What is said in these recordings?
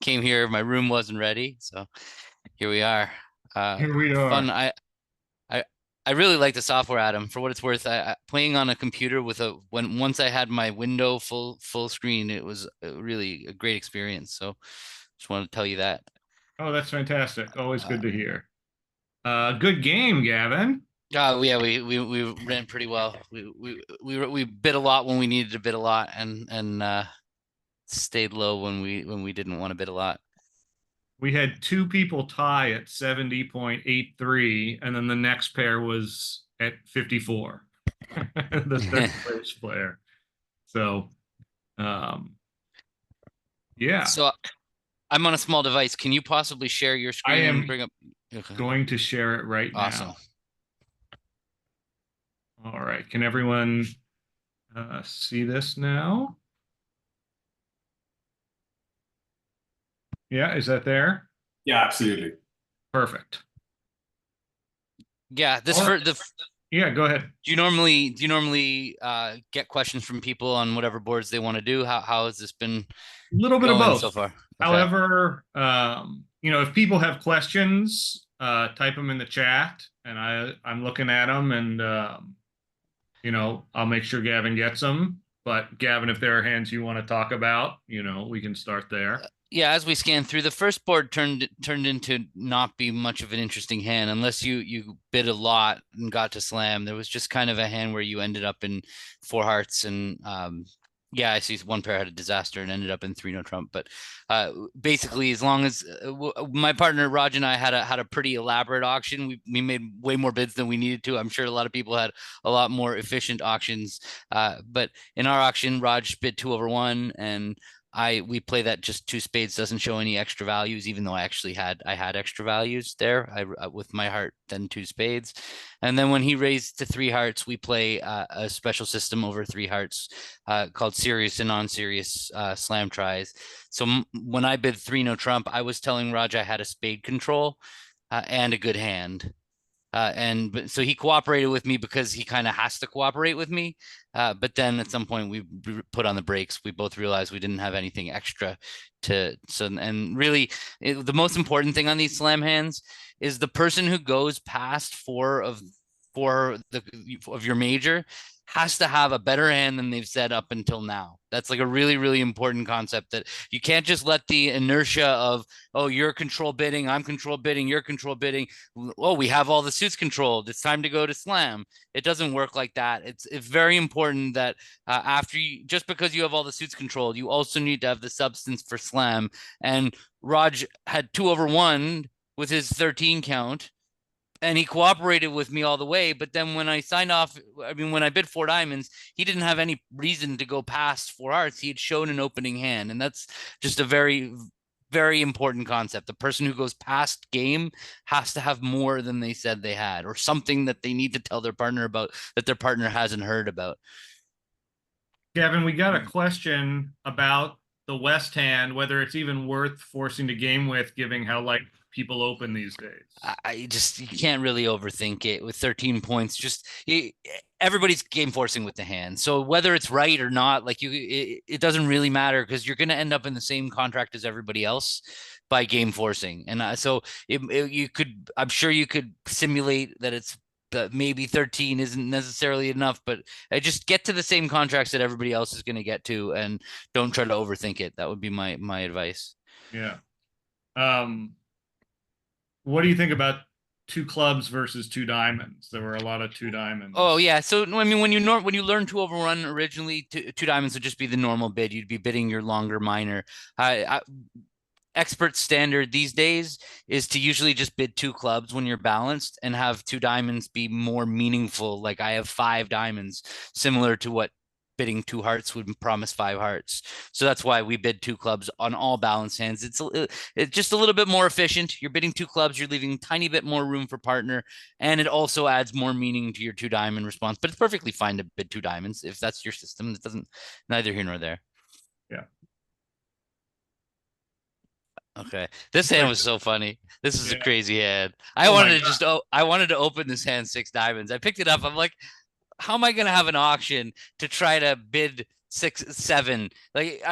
came here. My room wasn't ready, so here we are. Here we Fun. are. I I really like the software, Adam. For what it's worth, playing on a computer with once I had my window full screen, it was really a great experience. So just wanted to tell you that. Oh, that's fantastic. Always Uh, good to hear. Good game, Gavin. yeah, we ran pretty well. We bid a lot when we needed to bid a lot, and stayed low when we didn't want to bid a lot. We had two people tie at 70.83, and then the next pair was at 54, the third place player. So, um, yeah, So I'm on a small device. Can you possibly share your I screen and am bring up? Okay, going to share it right awesome. now. All right. Can everyone see this now? Yeah, is that there? Yeah, absolutely. Perfect. Yeah, this All right. for the. Yeah, go ahead. Do you normally get questions from people on whatever boards they want to do? How has this been A little bit of going both. so far? Okay. However, if people have questions, type them in the chat, and I'm looking at them, and I'll make sure Gavin gets them. But Gavin, if there are hands you want to talk about, we can start there. Yeah, as we scanned through, the first board turned into not be much of an interesting hand unless you bid a lot and got to slam. There was just kind of a hand where you ended up in four hearts and yeah, I see one pair had a disaster and ended up in three no trump. But basically, as long as my partner Raj and I had a pretty elaborate auction, we made way more bids than we needed to. I'm sure a lot of people had a lot more efficient auctions, but in our auction, Raj bid 2/1 and we play that just two spades doesn't show any extra values, even though I had extra values there. With my heart, then two spades, and then when he raised to three hearts, we play a special system over three hearts called serious and non-serious slam tries. So when I bid three no trump, I was telling Raj I had a spade control and a good hand. So he cooperated with me because he kind of has to cooperate with me. But then at some point we put on the brakes. We both realized we didn't have anything extra and really the most important thing on these slam hands is the person who goes past four of your major has to have a better hand than they've said up until now. That's like a really, really important concept that you can't just let the inertia of, oh, you're control bidding, I'm control bidding, you're control bidding. Oh, we have all the suits controlled. It's time to go to slam. It doesn't work like that. It's very important that just because you have all the suits controlled, you also need to have the substance for slam. And Raj had 2/1 with his 13 count and he cooperated with me all the way. But then when I signed off, I mean, when I bid four diamonds, he didn't have any reason to go past four hearts. He had shown an opening hand, and that's just a very, very important concept. The person who goes past game has to have more than they said they had, or something that they need to tell their partner about that their partner hasn't heard about. Gavin, we got a question about the West hand, whether it's even worth forcing to game with, given how like people open these days. I just you can't really overthink it with 13 points. Everybody's game forcing with the hand, so whether it's right or not, like it doesn't really matter because you're going to end up in the same contract as everybody else by game forcing. And you could, I'm sure you could simulate that it's maybe 13 isn't necessarily enough, but I just get to the same contracts that everybody else is going to get to, and don't try to overthink it. That would be my advice. Yeah. What do you think about two clubs versus two diamonds? There were a lot of two diamonds. Oh yeah, so I mean, when you learn 2/1 originally, two diamonds would just be the normal bid. You'd be bidding your longer minor. Expert standard these days is to usually just bid two clubs when you're balanced and have two diamonds be more meaningful. Like I have five diamonds, similar to what bidding two hearts would promise five hearts. So that's why we bid two clubs on all balance hands. It's just a little bit more efficient. You're bidding two clubs, you're leaving a tiny bit more room for partner, and it also adds more meaning to your two diamond response. But it's perfectly fine to bid two diamonds if that's your system. It doesn't, neither here nor there. Yeah. Okay, this hand was so funny. This is a crazy hand. I wanted to open this hand six diamonds. I picked it up. I'm like, how am I going to have an auction to try to bid 6, 7. Like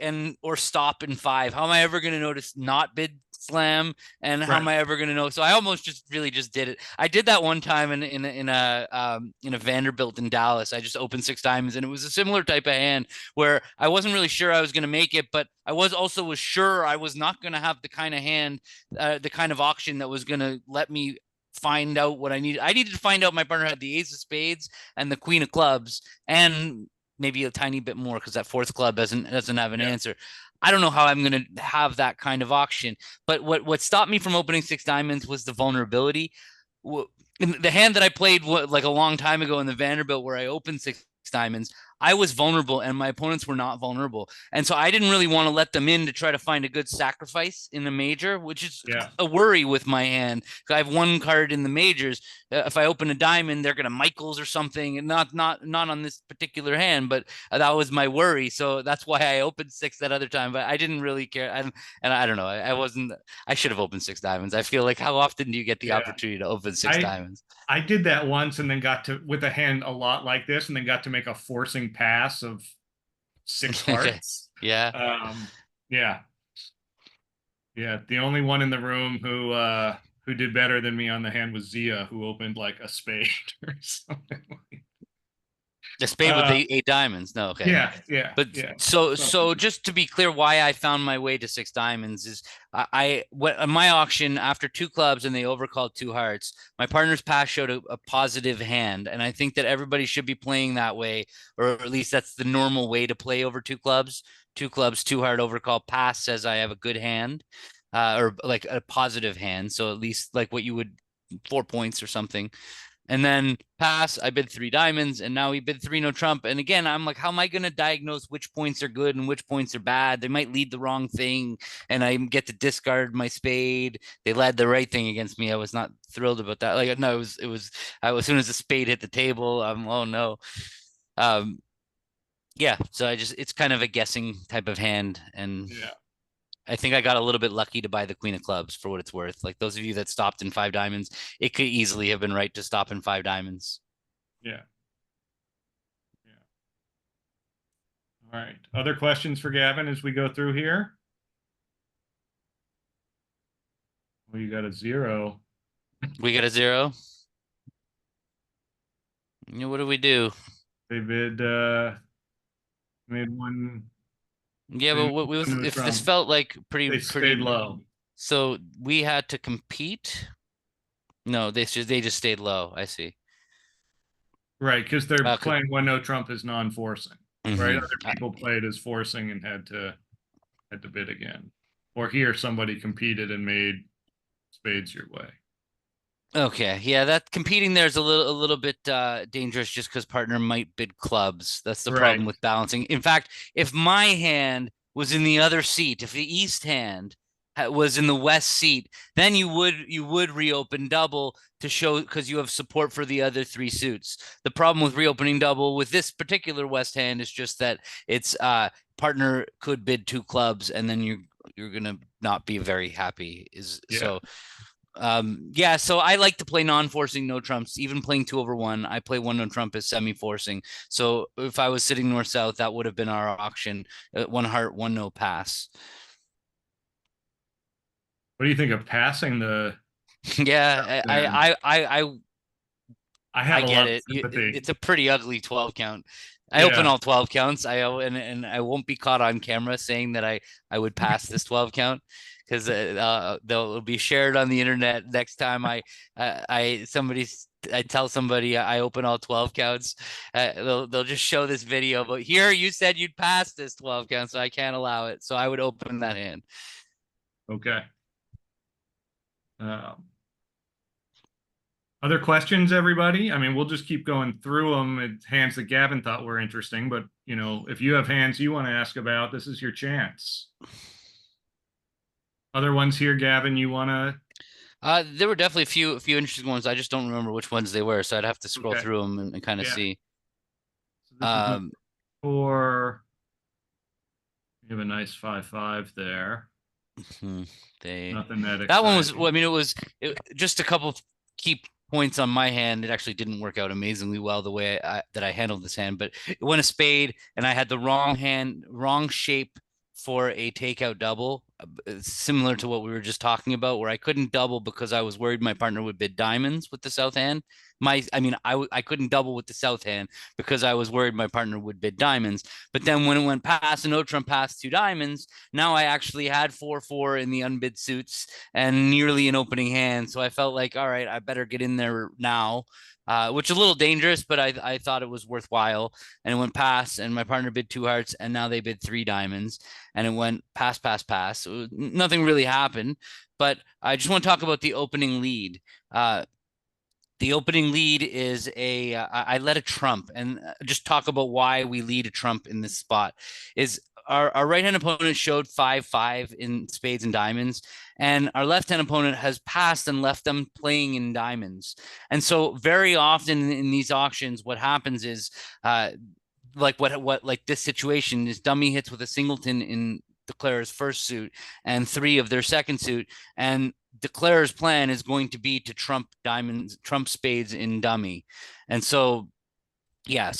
and or stop in 5. How am I ever going to notice not bid slam? And how am Right. I ever going to know? So I almost just really just did it. I did that one time in a Vanderbilt in Dallas. I just opened 6 diamonds, and it was a similar type of hand where I wasn't really sure I was going to make it, but I was sure I was not going to have the kind of hand, the kind of auction that was going to let me find out what I needed. I needed to find out my partner had the ace of spades and the queen of clubs, and maybe a tiny bit more because that fourth club doesn't have an Yeah. answer. I don't know how I'm going to have that kind of auction. But what stopped me from opening 6 diamonds was the vulnerability. In the hand that I played like a long time ago in the Vanderbilt, where I opened 6 diamonds, I was vulnerable and my opponents were not vulnerable. And so I didn't really want to let them in to try to find a good sacrifice in the major, which is Yeah. a worry with my hand. I have one card in the majors. If I open a diamond, they're going to Michaels or something, and not on this particular hand, but that was my worry. So that's why I opened 6 that other time, but I didn't really care. And I don't know. I wasn't, I should have opened 6 diamonds. I feel like, how often do you get the Yeah. opportunity to open 6 I diamonds? I did that once and then got to with a hand a lot like this and then got to make a forcing pass of 6 Okay. hearts. Yeah. Yeah. Yeah. The only one in the room who did better than me on the hand was Zia, who opened like a spade or something. The spade with Uh, the 8 diamonds. No, okay. yeah, yeah, But yeah. so Something. just to be clear, why I found my way to 6 diamonds is I what my auction after 2 clubs and they overcalled 2 hearts. My partner's pass showed a positive hand, and I think that everybody should be playing that way, or at least that's the normal way to play over 2 clubs. 2 clubs, 2 heart overcall. Pass says I have a good hand, or like a positive hand. So at least like what you would 4 points or something. And then pass, I bid 3 diamonds, and now he bid 3 no trump. And again, I'm like, how am I going to diagnose which points are good and which points are bad? They might lead the wrong thing, and I get to discard my spade. They led the right thing against me. I was not thrilled about that. Like, no, it was. As soon as the spade hit the table, I'm, oh no. Um, yeah. So it's kind of a guessing type of hand, and Yeah, I think I got a little bit lucky to buy the queen of clubs for what it's worth. Like those of you that stopped in 5 diamonds, it could easily have been right to stop in 5 diamonds. yeah, yeah. All right. Other questions for Gavin as we go through here? Well, you got a 0. We got a 0. What do we do? They made one. Yeah, They but made what we was one to if this Trump. felt like They stayed pretty. low. So we had to compete. No, they just stayed low. I see. Right, because they're Okay. playing when no Trump is non-forcing. Right, Mm-hmm. other people played as forcing and had to bid again. Or here somebody competed and made spades your way. Okay, yeah, that competing there is a little bit dangerous just because partner might bid clubs. That's the Right. problem with balancing. In fact, if my hand was in the other seat, if the east hand was in the west seat, then you would reopen double to show because you have support for the other 3 suits. The problem with reopening double with this particular west hand is just that it's partner could bid 2 clubs and then you're gonna not be very happy. Is Yeah. so yeah, so I like to play non-forcing no trumps, even playing 2/1. I play 1 no trump as semi-forcing. So if I was sitting north south, that would have been our auction. 1 heart, 1 no pass. What do you think of passing the Yeah, then? I have I a get lot of it. sympathy. It's a pretty ugly 12 count. I open Yeah. all 12 counts. And I won't be caught on camera saying that I would pass this 12 count because they'll be shared on the internet next time I tell somebody I open all 12 counts. They'll just show this video, but here you said you'd pass this 12 count, so I can't allow it. So I would open that hand. Okay. Um, Other questions, everybody? I mean, we'll just keep going through them. It's hands that Gavin thought were interesting, but if you have hands you want to ask about, this is your chance. Other ones here, Gavin, you want to? There were definitely a few interesting ones. I just don't remember which ones they were, so I'd have to scroll Okay. through them and kind of Yeah. see. So this is number Um, 4. You have a nice 5-5 there. hmm, they Nothing that that one was. Well, exciting. I mean, just a couple key points on my hand. It actually didn't work out amazingly well the way that I handled this hand, but it went a spade, and I had the wrong shape for a takeout double, similar to what we were just talking about, where I couldn't double because I was worried my partner would bid diamonds with the south hand. I couldn't double with the south hand because I was worried my partner would bid diamonds. But then when it went past and no trump past two diamonds, now I actually had 4-4 in the unbid suits and nearly an opening hand. So I felt like, all right, I better get in there now. Which is a little dangerous, but I thought it was worthwhile. And it went past, and my partner bid two hearts, and now they bid three diamonds, and it went pass, pass, pass. So nothing really happened, but I just want to talk about the opening lead. The opening lead is I led a trump, and just talk about why we lead a trump in this spot. Is our right hand opponent showed 5-5 in spades and diamonds, and our left hand opponent has passed and left them playing in diamonds. And so very often in these auctions, what happens is like this situation is dummy hits with a singleton in Declarer's first suit and three of their second suit, and Declarer's plan is going to be to trump diamonds, trump spades in dummy. And so yeah,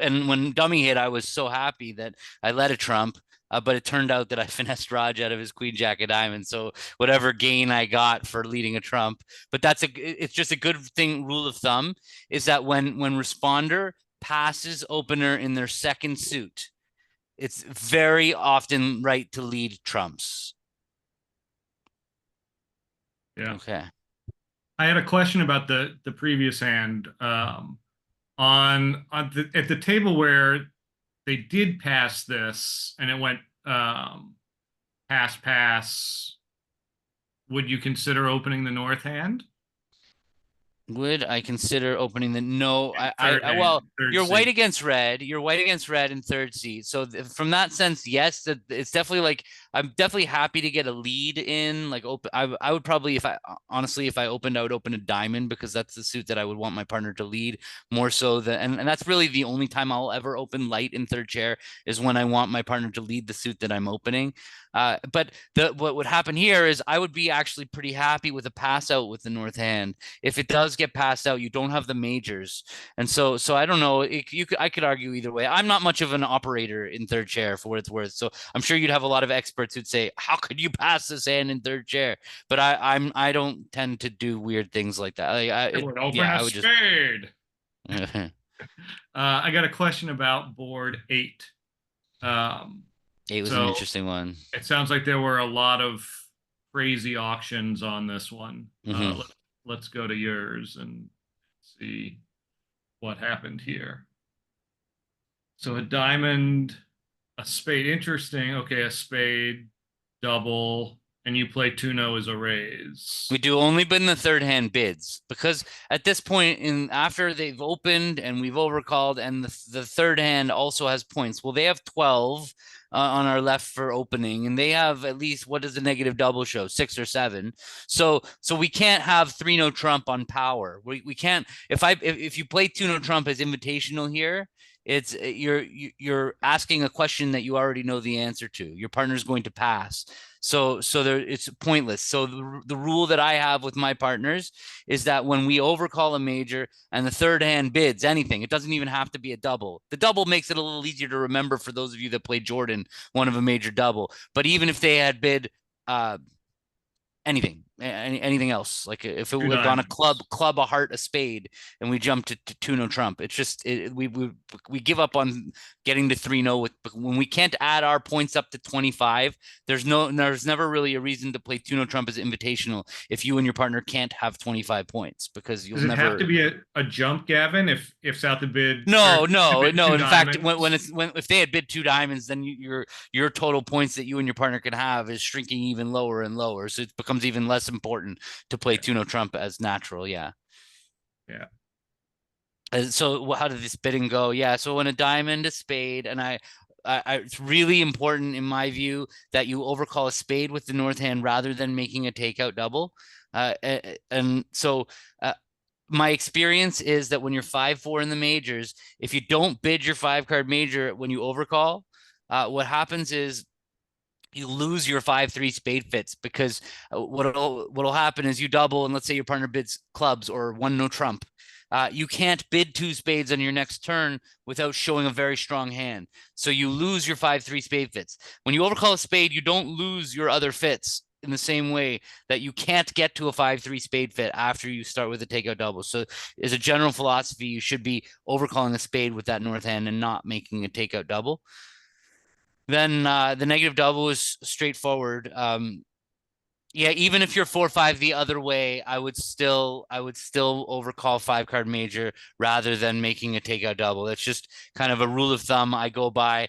and when dummy hit, I was so happy that I led a trump, but it turned out that I finessed Raj out of his queen jack of diamonds. So whatever gain I got for leading a trump, but it's just a good thing. Rule of thumb is that when responder passes opener in their second suit, it's very often right to lead trumps. Yeah. Okay. I had a question about the previous hand. At the table where they did pass this and it went pass pass, would you consider opening the north hand? Would I consider opening the no? Well, you're white against red. You're white against red in third seat. So from that sense, yes, that it's definitely like I'm definitely happy to get a lead in. Like open, I would probably if I opened, I would open a diamond because that's the suit that I would want my partner to lead more so than and that's really the only time I'll ever open light in third chair is when I want my partner to lead the suit that I'm opening. But what would happen here is I would be actually pretty happy with a pass out with the north hand. If it does get passed out, you don't have the majors, and so I don't know. I could argue either way. I'm not much of an operator in third chair for what it's worth, so I'm sure you'd have a lot of experts who'd say, "How could you pass this hand in third chair?" But I don't tend to do weird things like that. It would open a spade. I got a question about board 8. 8 was an interesting one. It sounds like there were a lot of crazy auctions on this one. Let's go to yours and see what happened here. So a diamond, a spade. Interesting. Okay, a spade, double, and you play Tuno as a raise. We do only bid in the third hand bids because at this point after they've opened and we've overcalled and the third hand also has points. Well, they have 12 on our left for opening, and they have at least, what does the negative double show? 6 or 7. So we can't have 3-no trump on power. We can't. If you play 2-no trump as invitational here, it's you're asking a question that you already know the answer to. Your partner's going to pass. So it's pointless. So the rule that I have with my partners is that when we overcall a major and the third hand bids anything, it doesn't even have to be a double. The double makes it a little easier to remember for those of you that play Jordan, one of a major double. But even if they had bid anything else, like if it would have gone a club, a heart, a spade, and we jumped to 2-no trump, it's just we give up on getting to 3-no with when we can't add our points up to 25. There's never really a reason to play 2-no trump as invitational if you and your partner can't have 25 points because you'll never. Does it have to be a jump, Gavin? If South had bid no. In fact, when if they had bid 2 diamonds, then your total points that you and your partner can have is shrinking even lower and lower, so it becomes even less important to play 2-no trump as natural. Yeah. So how did this bidding go? Yeah. So when a diamond, a spade, and it's really important in my view that you overcall a spade with the north hand rather than making a takeout double. And so my experience is that when you're 5-4 in the majors, if you don't bid your 5-card major when you overcall, what happens is you lose your 5-3 spade fits, because what'll happen is you double, and let's say your partner bids clubs or one no trump. You can't bid 2 spades on your next turn without showing a very strong hand. So you lose your 5-3 spade fits. When you overcall a spade, you don't lose your other fits in the same way that you can't get to a 5-3 spade fit after you start with a takeout double. So as a general philosophy, you should be overcalling a spade with that north hand and not making a takeout double. Then the negative double is straightforward. Yeah, even if you're 4-5 the other way, I would still overcall 5-card major rather than making a takeout double. That's just kind of a rule of thumb I go by.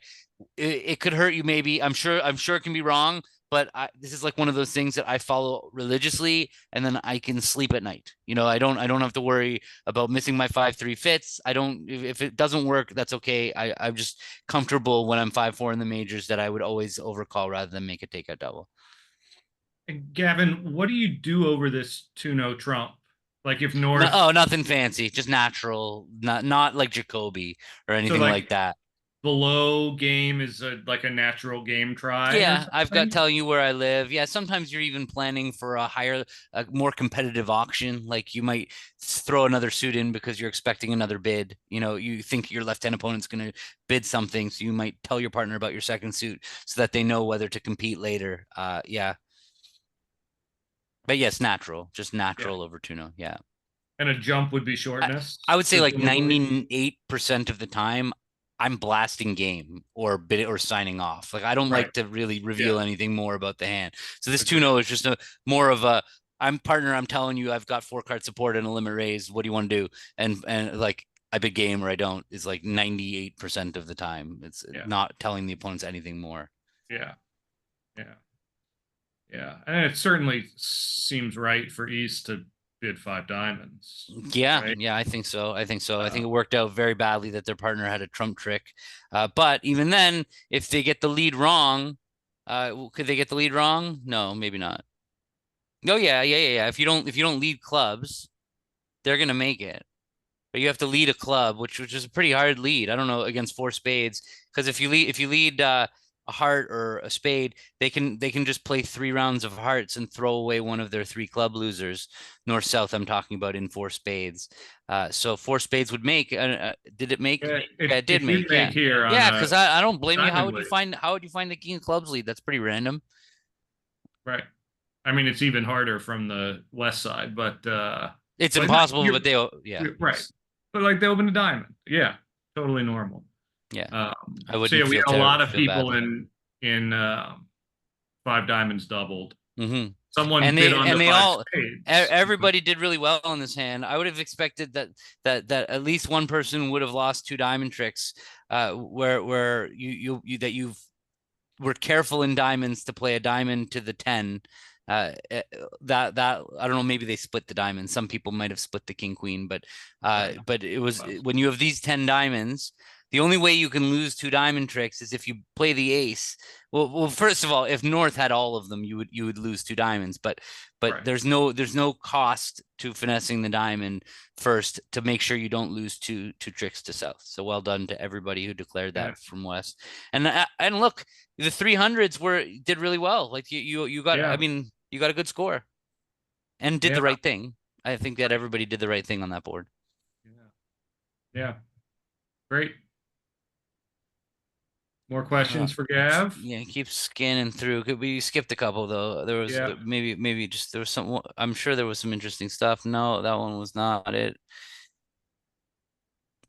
It could hurt you, maybe. I'm sure it can be wrong, but this is like one of those things that I follow religiously, and then I can sleep at night. I don't have to worry about missing my 5-3 fits. I don't if it doesn't work, that's okay. I'm just comfortable when I'm 5-4 in the majors that I would always overcall rather than make a takeout double. And Gavin, what do you do over this 2-no trump? Like if No, North, oh, nothing fancy, just natural, not like Jacoby or so anything like like that. below game is like a natural game try or Yeah, I've got something? telling you where I live. Yeah, sometimes you're even planning for a more competitive auction. Like you might throw another suit in because you're expecting another bid. You think your left-hand opponent's going to bid something, so you might tell your partner about your second suit so that they know whether to compete later. Yeah, but yes, natural, just Yeah. natural over Tuno. Yeah. And a jump would be I, I shortness, would say like presumably. 98% of the time I'm blasting game or bid or signing off. Like I don't Right. like to really Yeah. reveal anything more about the hand. So this Agreed. 2-0 is just a more of a I'm partner, I'm telling you I've got 4-card support and a limit raise. What do you want to do? And like I bid game or I don't is like 98% of the time. It's Yeah. not telling the opponents anything more. Yeah. Yeah. Yeah. And it certainly seems right for East to bid 5 diamonds, Yeah, right? yeah, I think so. I think so. I Uh, think it worked out very badly that their partner had a trump trick. But even then, if they get the lead wrong, could they get the lead wrong? No, maybe not. Oh yeah, yeah, yeah, yeah. If you don't lead clubs, they're gonna make it. But you have to lead a club, which is a pretty hard lead. I don't know against 4 spades, because if you lead a heart or a spade, they can just play 3 rounds of hearts and throw away one of their 3 club losers. North south, I'm talking about in 4 spades. So 4 spades would make. Did it make? yeah, Yeah, it, it did it did make. make Yeah, here on yeah. Because I don't blame you. How diamond would you lead. find the king of clubs lead? That's pretty random. Right. I mean, it's even harder from the west side, It's but no, impossible, but yeah, right. But like they opened a diamond. Yeah, totally normal. yeah. I So yeah, wouldn't we feel had a lot of feel people badly. in 5 diamonds doubled. Mm-hmm. Someone and bid they on and the they five all spades. everybody did really well in this hand. I would have expected that at least one person would have lost 2 diamond tricks, where you've were careful in diamonds to play a diamond to the 10. That I don't know, maybe they split the diamonds. Some people might have split the king queen, but Right. it was when you have these 10 diamonds, the only way you can lose 2 diamond tricks is if you play the ace. Well, first of all, if North had all of them, you would lose 2 diamonds. But Right. there's no cost to finessing the diamond first to make sure you don't lose two tricks to South. So well done to everybody who declared Yeah. that from West. And look, the 300s did really well. Like you got, I Yeah. mean, you got a good score and did Yeah. the right thing. I think that Right. everybody did the right thing on that board. Yeah. Yeah. Great. More questions for Gav? Yeah, keep scanning through. We skipped a couple though. There was Yeah. maybe just there was some. I'm sure there was some interesting stuff. No, that one was not it.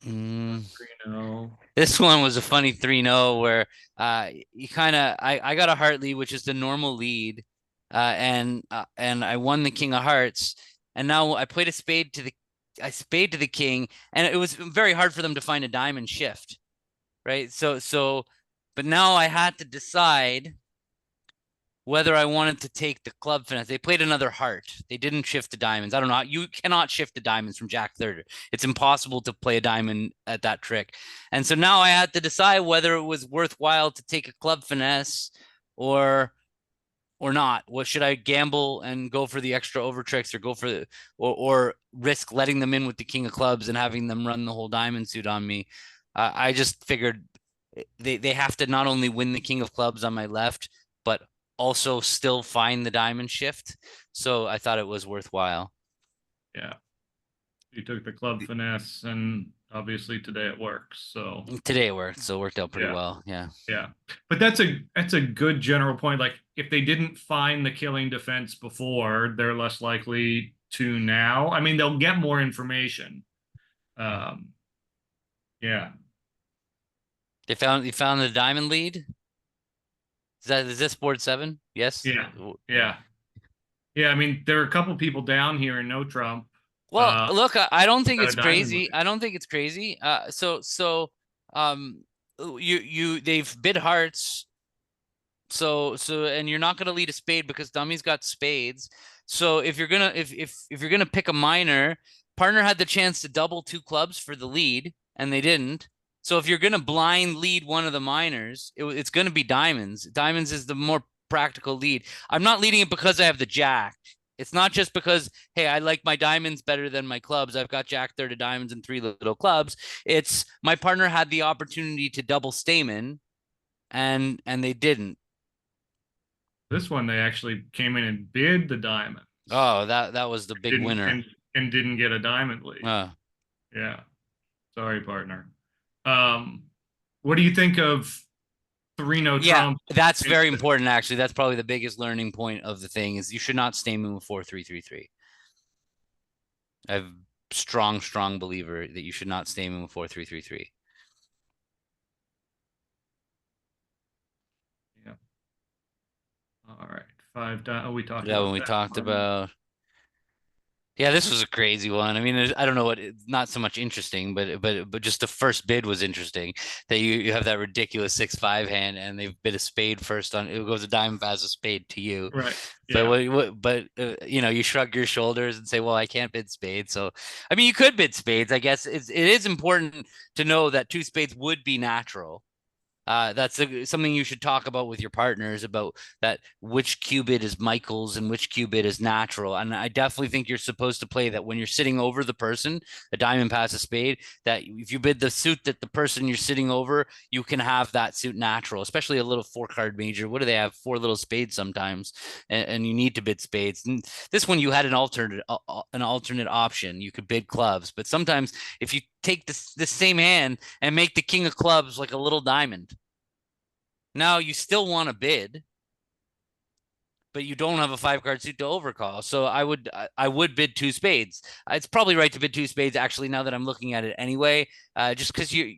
Mm. 3-0. This one was a funny 3-0 where you kind of I got a heart lead, which is the normal lead, and I won the king of hearts, and now I played a spade to the king, and it was very hard for them to find a diamond shift, right? But now I had to decide whether I wanted to take the club finesse. They played another heart. They didn't shift the diamonds. I don't know. You cannot shift the diamonds from Jack third. It's impossible to play a diamond at that trick. And so now I had to decide whether it was worthwhile to take a club finesse or not. What should I gamble and go for the extra over tricks, or go for or risk letting them in with the king of clubs and having them run the whole diamond suit on me? I just figured they have to not only win the king of clubs on my left, but also still find the diamond shift. So I thought it was worthwhile. Yeah. You took the club finesse, and obviously today it works. So Today it worked, so it worked out pretty yeah, well. Yeah. yeah. But that's a good general point. Like if they didn't find the killing defense before, they're less likely to now. I mean, they'll get more information. Um, yeah. You found the diamond lead? Is this board 7? Yes. Yeah. Yeah. Yeah. I mean, there are a couple people down here in No Trump. Well, look, I don't think Got a it's diamond crazy. lead. I don't think it's crazy. Um, they've bid hearts. And you're not gonna lead a spade because dummy's got spades. So if you're gonna pick a minor, partner had the chance to double 2 clubs for the lead, and they didn't. So if you're gonna blind lead one of the minors, it's gonna be diamonds. Diamonds is the more practical lead. I'm not leading it because I have the jack. It's not just because, hey, I like my diamonds better than my clubs. I've got jack third of diamonds and 3 little clubs. It's my partner had the opportunity to double stamen, and they didn't. This one, they actually came in and bid the diamonds. Oh, that was the big Didn't winner. and didn't get a diamond lead. Yeah. Sorry, partner. Um, what do you think of three no Yeah, trump? that's very important. Actually, that's probably the biggest learning point of the thing is you should not stamen with 4-3-3-3. I'm strong believer that you should not stamen with 4-3-3-3. Yeah. All right. Five. Oh, we talked Yeah, when about we that talked one. about Yeah, this was a crazy one. I mean, I don't know what, not so much interesting, but just the first bid was interesting. That you have that ridiculous 6-5 hand, and they've bid a spade first on it goes a diamond as a spade to you. Right. But Yeah. you shrug your shoulders and say, well, I can't bid spades. So I mean, you could bid spades. I guess it is important to know that 2 spades would be natural. That's something you should talk about with your partners about that which cubit is Michael's and which cubit is natural. And I definitely think you're supposed to play that when you're sitting over the person, a diamond pass a spade, that if you bid the suit that the person you're sitting over, you can have that suit natural, especially a little 4-card major. What do they have? 4 little spades sometimes, and you need to bid spades. And this one you had an alternate option. You could bid clubs, but sometimes if you take this same hand and make the king of clubs like a little diamond, now you still want to bid, but you don't have a 5-card suit to overcall. So I would bid 2 spades. It's probably right to bid 2 spades actually now that I'm looking at it anyway. Just because you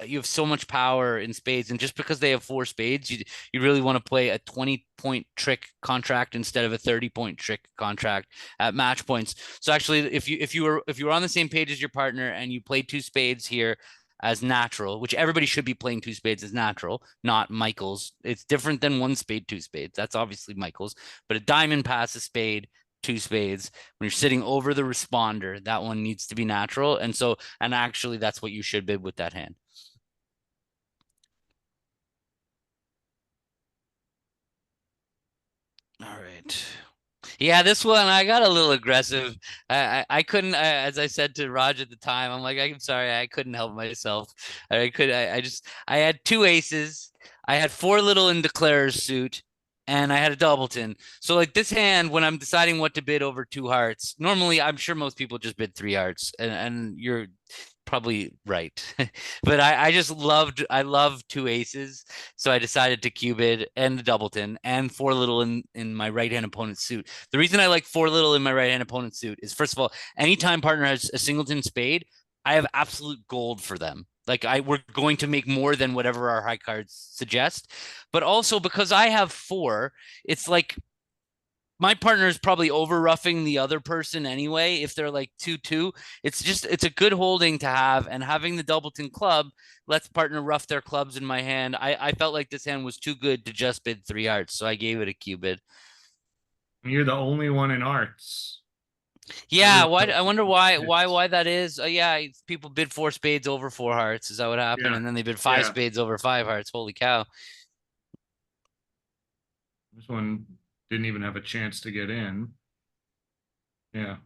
have so much power in spades, and just because they have 4 spades, you really want to play a 20-point trick contract instead of a 30-point trick contract at match points. So actually, if you were on the same page as your partner and you played 2 spades here as natural, which everybody should be playing 2 spades as natural, not Michael's. It's different than 1 spade, 2 spades. That's obviously Michael's, but a diamond pass a spade, 2 spades. When you're sitting over the responder, that one needs to be natural. And actually, that's what you should bid with that hand. All right. Yeah, this one I got a little aggressive. I couldn't, as I said to Raj at the time, I'm like, I'm sorry, I couldn't help myself. I had 2 aces. I had 4 little in declarer's suit, and I had a doubleton. So like this hand, when I'm deciding what to bid over 2 hearts, normally I'm sure most people just bid 3 hearts, and you're probably right. But I love 2 aces. So I decided to cube it and the doubleton and 4 little in my right hand opponent's suit. The reason I like 4 little in my right hand opponent's suit is, first of all, anytime partner has a singleton spade, I have absolute gold for them. Like we're going to make more than whatever our high cards suggest. But also because I have 4, it's like my partner is probably over roughing the other person anyway. If they're like 2-2, it's a good holding to have. And having the doubleton club lets partner rough their clubs in my hand. I felt like this hand was too good to just bid 3 hearts, so I gave it a Q bid. You're the only one in arts. Yeah, Everyone why? else I wonder is. why that is. Yeah, people bid 4 spades over 4 hearts. Is that what happened? Yeah. And then they bid 5 Yeah. spades over 5 hearts. Holy cow! This one didn't even have a chance to get in. Yeah.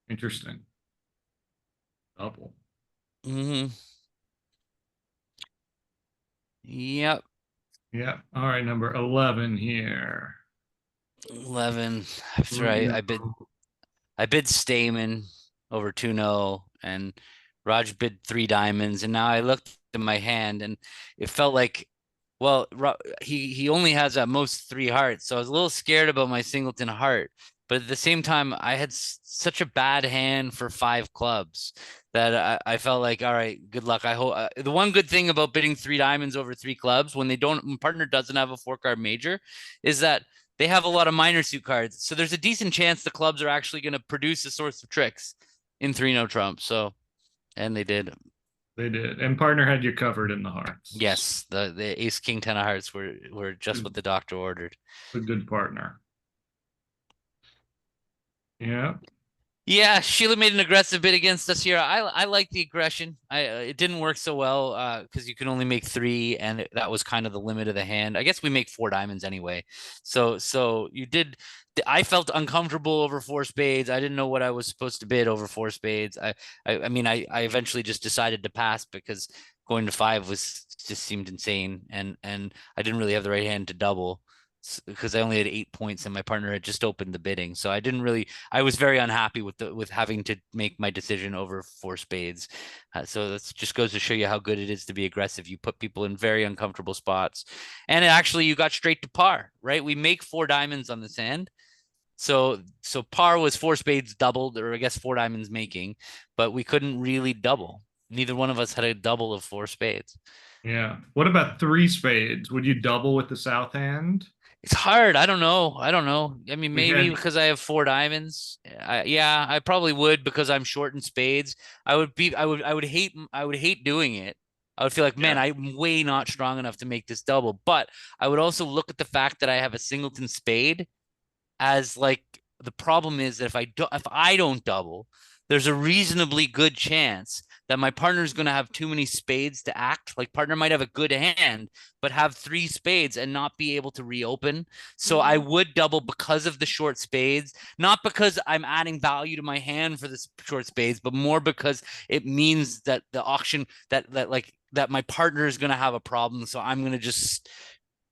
Interesting. Double. Mm-hmm. Yep. Yeah. All right, number 11 here. 11. After Three I bid Stamen over 2-0, and Raj bid 3 diamonds, and now I looked at my hand and it felt like, well, he only has at most 3 hearts, so I was a little scared about my singleton heart. But at the same time, I had such a bad hand for 5 clubs that I felt like, all right, good luck. I hope the one good thing about bidding 3 diamonds over 3 clubs when partner doesn't have a 4 card major is that they have a lot of minor suit cards. So there's a decent chance the clubs are actually going to produce a source of tricks in 3-no trump. So, and they did. They did. And partner had you covered in the hearts. Yes, the ace king 10 of hearts were just what the doctor ordered. A good partner. Yeah. Yeah, Sheila made an aggressive bid against us here. I like the aggression. It didn't work so well because you can only make 3, and that was kind of the limit of the hand. I guess we make 4 diamonds anyway. So you did. I felt uncomfortable over 4 spades. I didn't know what I was supposed to bid over 4 spades. I mean, I eventually just decided to pass because going to 5 was just seemed insane, and I didn't really have the right hand to double because I only had 8 points and my partner had just opened the bidding. So I was very unhappy with having to make my decision over 4 spades. So that just goes to show you how good it is to be aggressive. You put people in very uncomfortable spots, and actually you got straight to par, right? We make 4 diamonds on this hand. So par was 4 spades doubled, or I guess 4 diamonds making, but we couldn't really double. Neither one of us had a double of 4 spades. Yeah. What about 3 spades? Would you double with the south hand? It's hard. I don't know. I don't know. I mean, We maybe had, because I have 4 diamonds. Yeah, I probably would because I'm short in spades. I would hate doing it. I would feel like, man, yeah. I'm way not strong enough to make this double. But I would also look at the fact that I have a singleton spade as like the problem is that if I don't double, there's a reasonably good chance that my partner's going to have too many spades to act. Like partner might have a good hand, but have 3 spades and not be able to reopen. So I would double because of the short spades, not because I'm adding value to my hand for the short spades, but more because it means that the auction that my partner is going to have a problem. So I'm going to just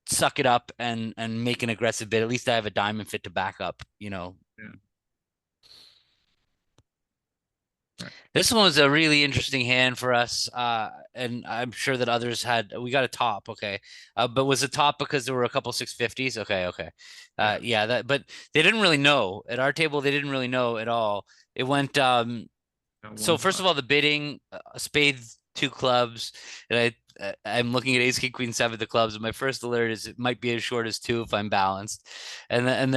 suck it up and make an aggressive bid. At least I have a diamond fit to back up, you know. Yeah. Right. This one was a really interesting hand for us. And I'm sure that others we got a top, okay. But was it top because there were a couple 650s? Okay, okay. Yeah. Yeah, but they didn't really know. At our table, they didn't really know at all. It went Got so one first heart. of all, the bidding, spades, 2 clubs, and I'm looking at ace, king, queen, 7 of clubs. And my first alert is it might be as short as 2 if I'm balanced, and then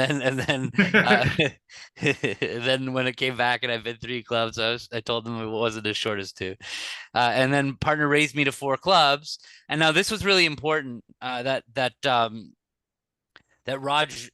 then when it came back and I bid 3 clubs, I told them it wasn't as short as 2, and then partner raised me to 4 clubs, and now this was really important that Raj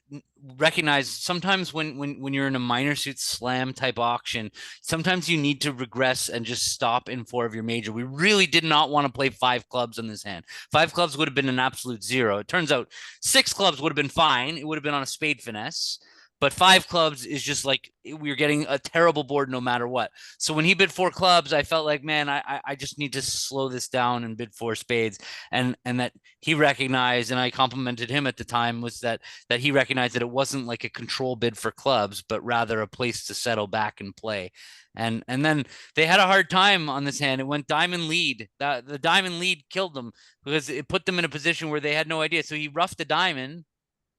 recognized sometimes when you're in a minor suit slam type auction, sometimes you need to regress and just stop in 4 of your major. We really did not want to play 5 clubs on this hand. 5 clubs would have been an absolute 0. It turns out 6 clubs would have been fine. It would have been on a spade finesse. But 5 clubs is just like we are getting a terrible board no matter what. So when he bid 4 clubs, I felt like, man, I just need to slow this down and bid 4 spades. And that he recognized, and I complimented him at the time, was that he recognized that it wasn't like a control bid for clubs, but rather a place to settle back and play. And then they had a hard time on this hand. It went diamond lead. The diamond lead killed them because it put them in a position where they had no idea. So he roughed a diamond,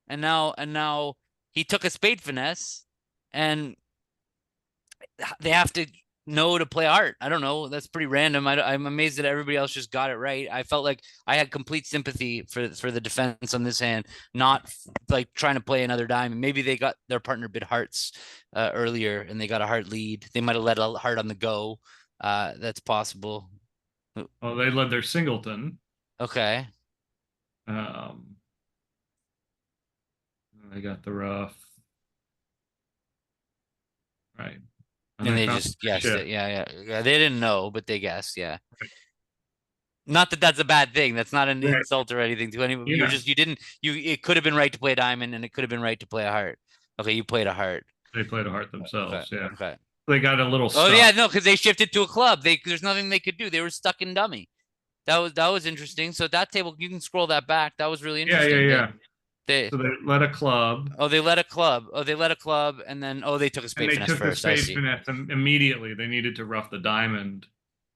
and now he took a spade finesse, and they have to know to play art. I don't know. That's pretty random. I'm amazed that everybody else just got it right. I felt like I had complete sympathy for the defense on this hand, not like trying to play another diamond. Maybe they got their partner bid hearts earlier and they got a heart lead. They might have let a heart on the go. That's possible. Well, they led their singleton. Okay. Um, they got the rough. Right. And And they they found just their guessed it. shift. Yeah. They didn't know, but they guessed. Yeah. Not that that's a bad thing. That's not an Right. insult or anything to anyone. Yeah. You didn't, it could have been right to play a diamond and it could have been right to play a heart. Okay. You played a heart. They played a heart Okay. themselves. Yeah. Okay. They got a little Oh, yeah. stuck. No, because they shifted to a club. There's nothing they could do. They were stuck in dummy. that was interesting. So that table, you can scroll that back. That was really Yeah, yeah, interesting. They yeah. they So they let a club, oh they let a club. Oh, they let a club, and then they took a and spade they finesse took the first. I spade see. finesse and immediately. They needed to rough the diamond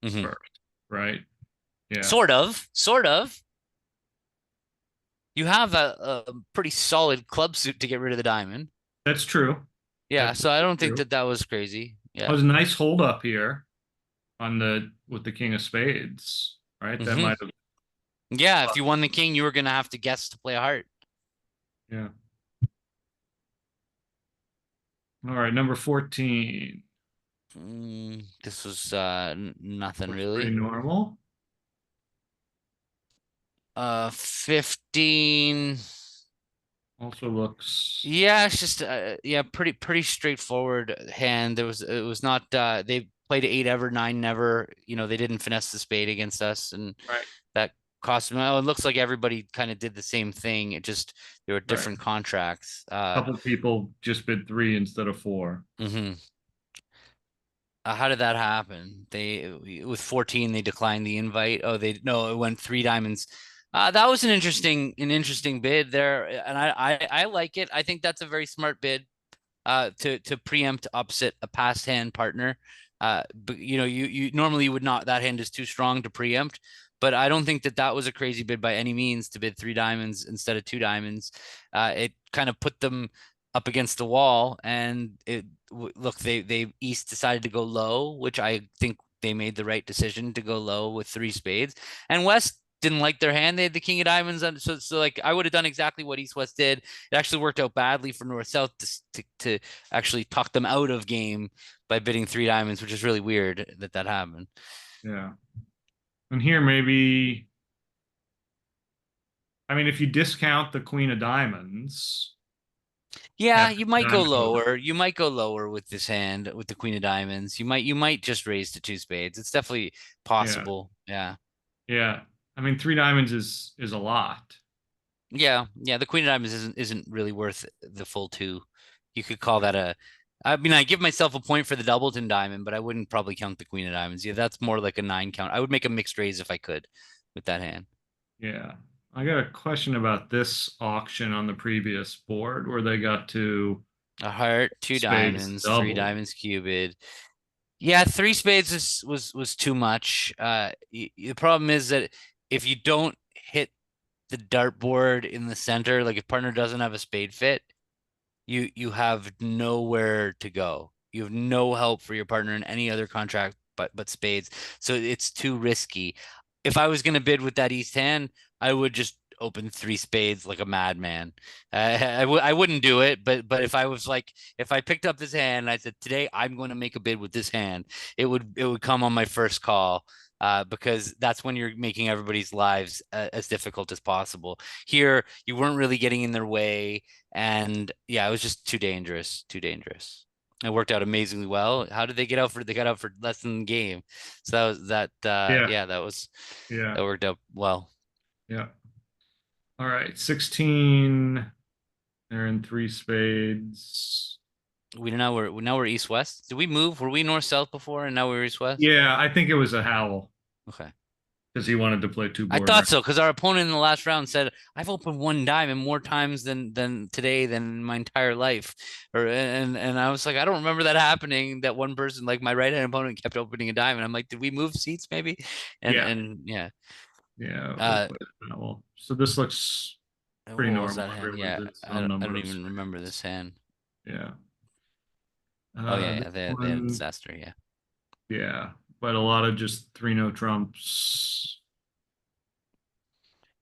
Hmm. first, right? Yeah, Sort of, sort of. You have a pretty solid club suit to get rid of the diamond. that's true. Yeah, That's so I don't think true. that that was crazy. That Yeah. was a nice hold up here on the with the king of spades, right? That Hmm. might have, Yeah, if you won the king, you were gonna have to guess to play a heart. yeah. All right, number 14 This was nothing looks pretty really. normal. 15. Also looks Yeah, it's just yeah, pretty straightforward hand. It was not they played 8 ever, 9 never. They didn't finesse the spade against us, and right, that cost them. Well, it looks like everybody kind of did the same thing. It just there were right. different contracts. A couple people just bid 3 instead of 4. Mhm. How did that happen? With 14 they declined the invite. Oh, they no, it went 3 diamonds. That was an interesting bid there, and I like it. I think that's a very smart bid. To preempt upset a past hand partner. But you normally would not. That hand is too strong to preempt. But I don't think that that was a crazy bid by any means to bid 3 diamonds instead of 2 diamonds. It kind of put them up against the wall, and look, they East decided to go low, which I think they made the right decision to go low with 3 spades, and West didn't like their hand. They had the king of diamonds, so like I would have done exactly what East West did. It actually worked out badly for North South to actually talk them out of game by bidding 3 diamonds, which is really weird that happened. Yeah. And here maybe, I mean, if you discount the queen of diamonds, Yeah, after you might go diamond goes, lower. You might go lower with this hand with the queen of diamonds. You might just raise to 2 spades. It's definitely yeah, possible. Yeah. yeah. I mean, 3 diamonds is a lot. Yeah, yeah. The queen of diamonds isn't really worth the full 2. You could call that a. I mean, I give myself a point for the doubleton diamond, but I wouldn't probably count the queen of diamonds. Yeah, that's more like a 9 count. I would make a mixed raise if I could with that hand. Yeah. I got a question about this auction on the previous board where they got to A heart, two spades diamonds, three double. diamonds cubed. Yeah, 3 spades was too much. The problem is that if you don't hit the dartboard in the center, like if partner doesn't have a spade fit, you have nowhere to go. You have no help for your partner in any other contract but spades. So it's too risky. If I was going to bid with that East hand, I would just open 3 spades like a madman. I wouldn't do it, but if I picked up this hand and I said today I'm going to make a bid with this hand, it would come on my first call. Because that's when you're making everybody's lives as difficult as possible. Here, you weren't really getting in their way, and yeah, it was just too dangerous, too dangerous. It worked out amazingly well. How did they get out for? They got out for less than the game. So that was that. Yeah. Yeah, that Yeah. worked out well. Yeah. All right. 16. They're in 3 spades. Now we're east west. Did we move? Were we north south before, and now we're east west? Yeah, I think it was a howl Okay. because he wanted to play 2 I board thought rounds. so because our opponent in the last round said, "I've opened 1 diamond more times than today than my entire life," and I was like, I don't remember that happening. That one person, like my right hand opponent, kept opening a diamond. I'm like, did we move seats maybe? And Yeah. and yeah, Yeah. We'll uh, play a howl. So this looks pretty what was normal. that hand? Everyone Yeah, did some I number don't of even remember spades. this hand. Yeah. Oh yeah, This yeah, they had a one, disaster. Yeah, yeah, but a lot of just 3 no trumps.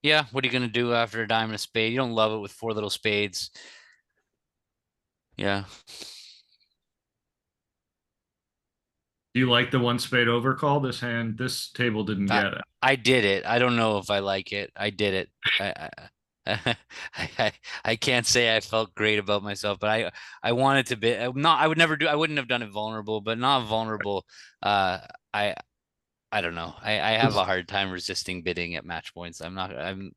yeah. What are you gonna do after a diamond and a spade? You don't love it with 4 little spades. Yeah, Do you like the 1 spade overcall? This hand, this table didn't I get it. I did it. I don't know if I like it. I did it. I I can't say I felt great about myself, but I wanted to be not. I would never do. I wouldn't have done it vulnerable, but not vulnerable. Uh, I I don't know. I have a Was hard time resisting bidding at match points. I'm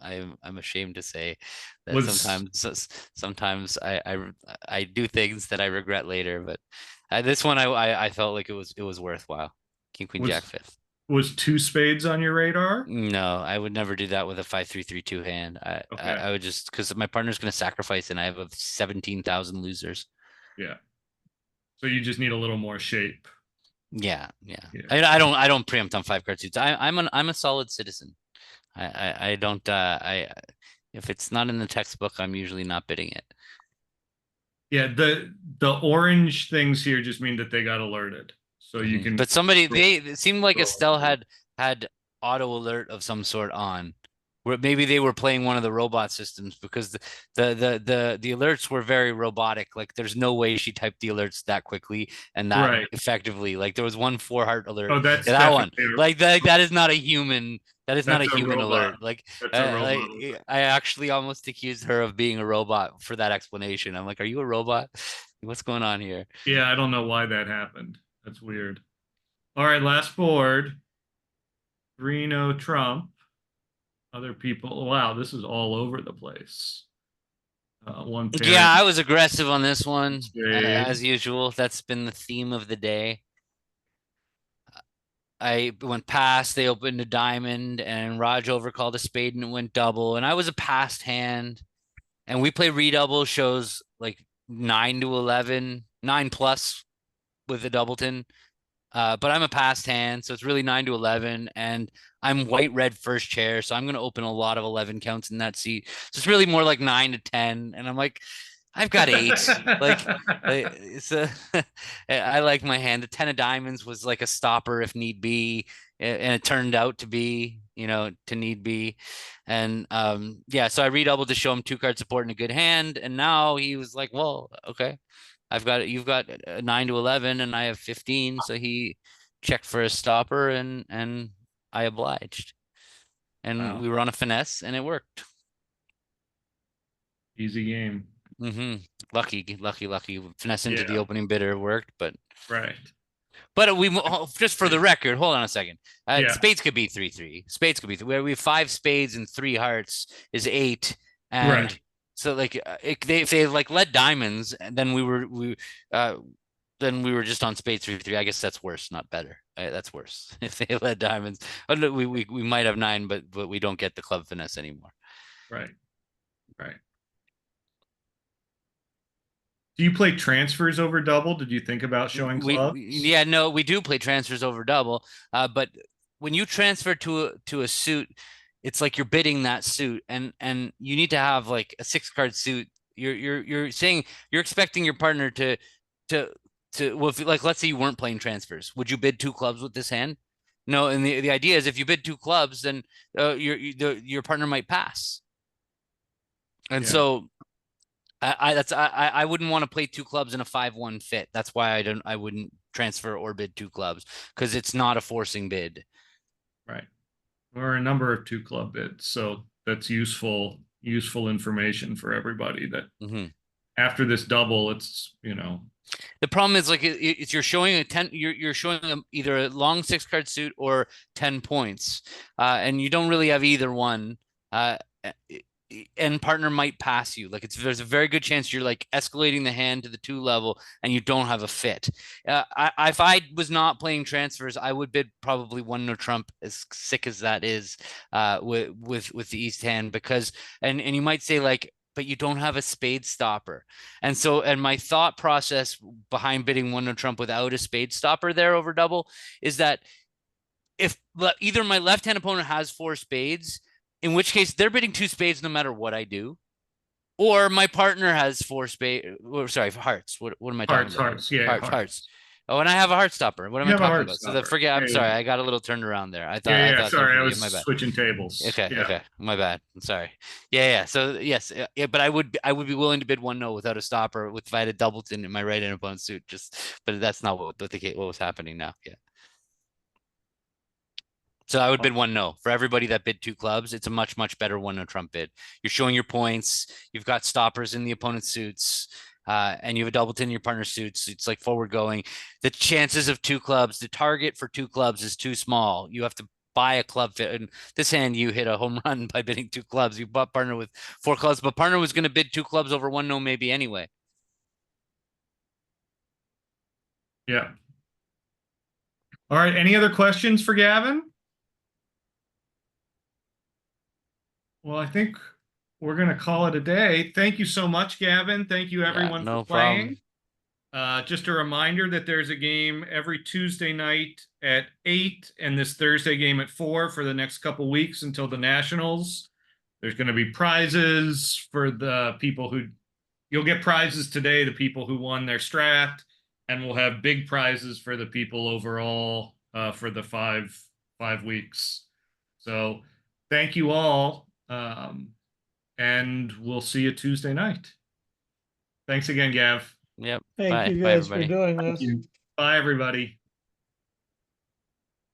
ashamed to say that was sometimes I do things that I regret later, but this one I felt like it was worthwhile. King Queen Jack was fifth. Was two spades on your radar? No, I would never do that with a 5-3-3-2 hand. Okay. I would just because my partner's going to sacrifice and I have 17,000 losers. Yeah. So you just need a little more shape. Yeah, yeah. Yeah. I don't preempt on 5 card suits. I'm a solid citizen. I don't I if it's not in the textbook, I'm usually not bidding it. Yeah, the orange things here just mean that they got alerted. So you Mhm. can But somebody scroll, it seemed like scroll Estelle through. had auto alert of some sort on. Where maybe they were playing one of the robot systems because the alerts were very robotic. Like there's no way she typed the alerts that quickly and that Right. effectively. Like there was one 4 heart alert. Oh, that's Yeah, that one. definitely Like that is not a human. That is not a that's a human robot. alert. That's a robot Like alert. I actually almost accused her of being a robot for that explanation. I'm like, are you a robot? What's going on here? Yeah, I don't know why that happened. That's weird. All right, last board. Reno Trump. Other people. Wow, this is all over the place. One Yeah, pair I was aggressive on this in one, spade. as usual. That's been the theme of the day. I went past, they opened a diamond, and Raj overcalled a spade and it went double. And I was a passed hand. And we play redouble shows like 9 to 11, 9+ with a doubleton. But I'm a passed hand, so it's really 9 to 11, and I'm white red first chair, so I'm going to open a lot of 11 counts in that seat. So it's really more like 9 to 10, and I'm like, I've got eight. Like, it's a, I like my hand. The 10 of diamonds was like a stopper if need be, and it turned out to be, to need be, and yeah. So I redoubled to show him 2 card support and a good hand, and now he was like, well, okay. You've got a 9 to 11 and I have 15. So he checked for a stopper and I obliged. And Wow, we were on a finesse and it worked. easy game. hmm Lucky. Finesse into the Yeah, opening bidder worked, right. but we just for the record, hold on a second. Yeah, Spades could be 3-3. Spades could be three. We have 5 spades and 3 hearts is 8, right. and so like if they like led diamonds, and then we were just on spades 3-3. I guess that's worse, not better. That's worse if they led diamonds. Oh, no, we might have 9, but we don't get the club finesse anymore. Right, right. Do you play transfers over double? Did you think about showing clubs? Yeah, no, we do play transfers over double. But when you transfer to a suit, it's like you're bidding that suit, and you need to have like a 6 card suit. You're saying you're expecting your partner to well, if, like let's say you weren't playing transfers, would you bid 2 clubs with this hand? No, and the idea is if you bid 2 clubs, then your partner might pass, and Yeah, so I wouldn't want to play 2 clubs in a 5-1 fit. That's why I wouldn't transfer or bid 2 clubs because it's not a forcing bid. right. Or a number of two club bids. So that's useful information for everybody that Mm-hmm. after this double, it's, The problem is like it's you're showing a 10, you're showing either a long 6 card suit or 10 points, and you don't really have either one. Uh, and partner might pass you. Like there's a very good chance you're like escalating the hand to the 2 level and you don't have a fit. If I was not playing transfers, I would bid probably 1 no trump, as sick as that is, with the East hand because and you might say like, but you don't have a spade stopper. And my thought process behind bidding 1 no trump without a spade stopper there over double is that if either my left hand opponent has 4 spades, in which case they're bidding 2 spades no matter what I do, or my partner has 4 spades. Sorry, hearts. What am I talking hearts, about here? hearts. Yeah, Hearts. hearts. Oh, and I have a heart stopper. What am You I have a talking heart about? So that stopper. forget. Yeah, I'm sorry. yeah. I got a little turned around there. Yeah, I yeah. thought same Sorry, for I you. was My bad. switching tables. Okay, Yeah. okay. My bad. I'm sorry. Yeah. So yes, yeah. But I would be willing to bid 1 no without a stopper with if I had a doubleton in my right hand opponent's suit. But that's not what was happening now. Yeah. So I would bid 1 no for everybody that bid 2 clubs. It's a much better 1 no trump bid. You're showing your points. You've got stoppers in the opponent's suits, and you have a doubleton in your partner's suits. It's like forward going. The chances of 2 clubs, the target for 2 clubs is too small. You have to buy a club fit. And this hand, you hit a home run by bidding 2 clubs. You bought partner with 4 clubs, but partner was going to bid 2 clubs over 1 no maybe anyway. Yeah. All right. Any other questions for Gavin? Well, I think we're going to call it a day. Thank you so much, Gavin. Thank you, Yeah, everyone, for no playing. problem. Just a reminder that there's a game every Tuesday night at 8 and this Thursday game at 4 for the next couple weeks until the Nationals. There's going to be prizes for the people who you'll get prizes today, the people who won their strat, and we'll have big prizes for the people overall for the five weeks. So thank you all, and we'll see you Tuesday night. Thanks again, Gav. Yep. Thank Bye. you Bye, guys for everybody. doing Thank this. you. Bye, everybody.